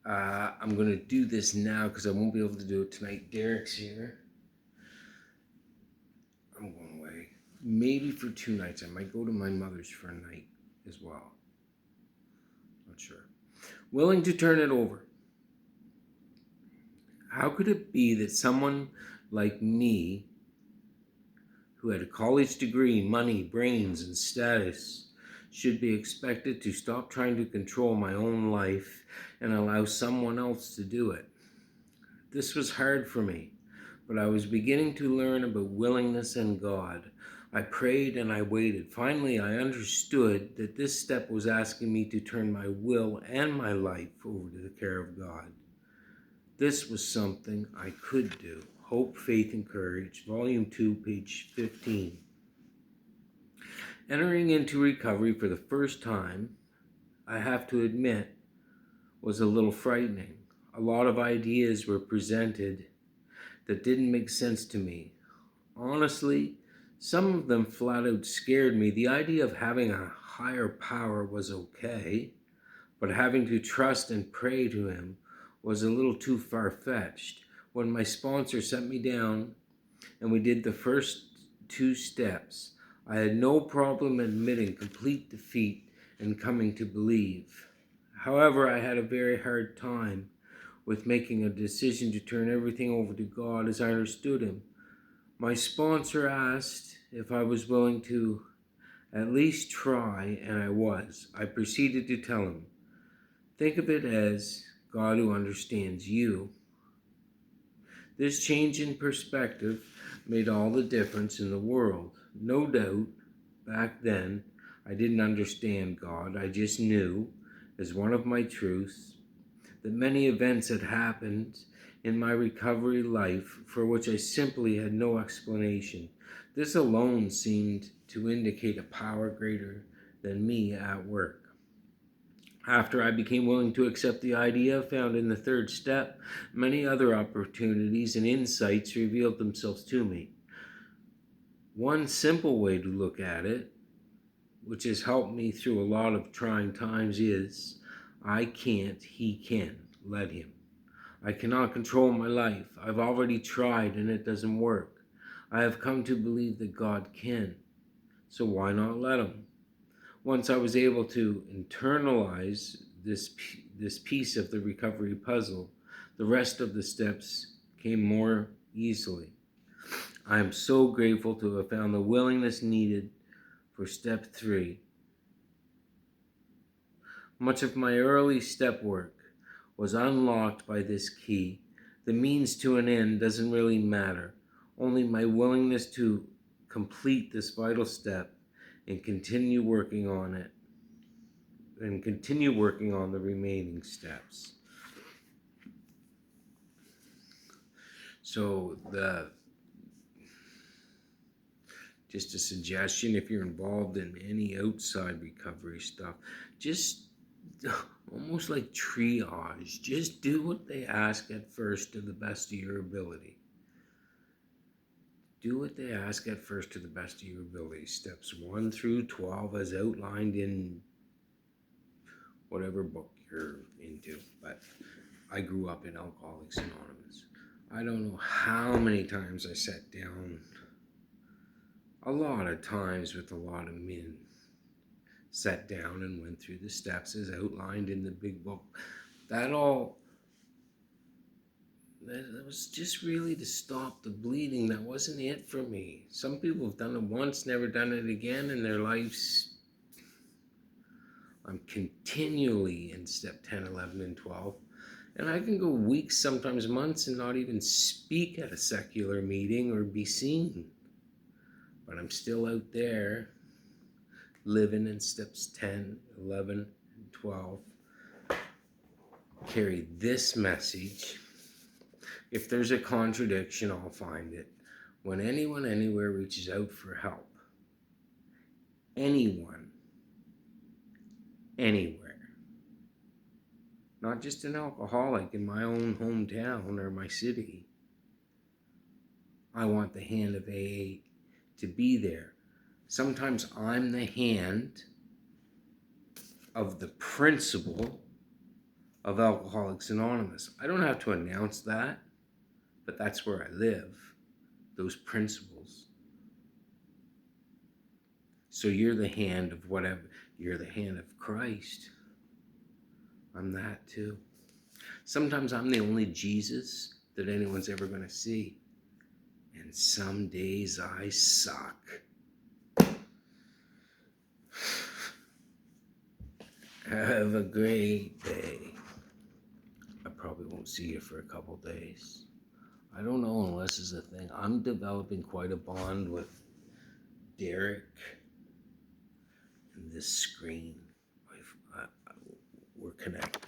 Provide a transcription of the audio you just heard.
I'm going to do this now because I won't be able to do it tonight. Derek's here. I'm going away. Maybe for 2 nights. I might go to my mother's for a night as well. Not sure. Willing to turn it over. How could it be that someone like me, who had a college degree, money, brains, and status, should be expected to stop trying to control my own life and allow someone else to do it? This was hard for me, but I was beginning to learn about willingness and God. I prayed and I waited. Finally, I understood that this step was asking me to turn my will and my life over to the care of God. This was something I could do. Hope, Faith, and Courage, Volume 2, page 15. Entering into recovery for the first time, I have to admit, was a little frightening. A lot of ideas were presented that didn't make sense to me. Honestly, some of them flat out scared me. The idea of having a higher power was okay, but having to trust and pray to him was a little too far-fetched. When my sponsor set me down and we did the first 2 steps, I had no problem admitting complete defeat and coming to believe. However, I had a very hard time with making a decision to turn everything over to God as I understood him. My sponsor asked if I was willing to at least try, and I was. I proceeded to tell him, think of it as God who understands you. This change in perspective made all the difference in the world. No doubt, back then, I didn't understand God. I just knew, as one of my truths, that many events had happened in my recovery life for which I simply had no explanation. This alone seemed to indicate a power greater than me at work. After I became willing to accept the idea found in the 3rd step, many other opportunities and insights revealed themselves to me. One simple way to look at it, which has helped me through a lot of trying times, is I can't, he can. Let him. I cannot control my life. I've already tried and it doesn't work. I have come to believe that God can. So why not let him? Once I was able to internalize this piece of the recovery puzzle, the rest of the steps came more easily. I am so grateful to have found the willingness needed for step 3. Much of my early step work was unlocked by this key. The means to an end doesn't really matter. Only my willingness to complete this vital step and continue working on it, and continue working on the remaining steps. So just a suggestion, if you're involved in any outside recovery stuff, just almost like triage. Just do what they ask at first to the best of your ability. Do what they ask at first to the best of your ability. Steps 1 through 12 as outlined in whatever book you're into. But I grew up in Alcoholics Anonymous. I don't know how many times I sat down, a lot of times with a lot of men, sat down and went through the steps as outlined in the big book. That was just really to stop the bleeding. That wasn't it for me. Some people have done it once, never done it again in their lives. I'm continually in step 10, 11, and 12. And I can go weeks, sometimes months, and not even speak at a secular meeting or be seen. But I'm still out there living in steps 10, 11, and 12. Carry this message. If there's a contradiction, I'll find it. When anyone anywhere reaches out for help, anyone, anywhere, not just an alcoholic in my own hometown or my city, I want the hand of AA to be there. Sometimes I'm the hand of the principle of Alcoholics Anonymous. I don't have to announce that, but that's where I live, those principles. So you're the hand of whatever, you're the hand of Christ. I'm that too. Sometimes I'm the only Jesus that anyone's ever going to see. And some days I suck. Have a great day. I probably won't see you for a couple days. I don't know unless it's a thing. I'm developing quite a bond with Derek and this screen. We're connected.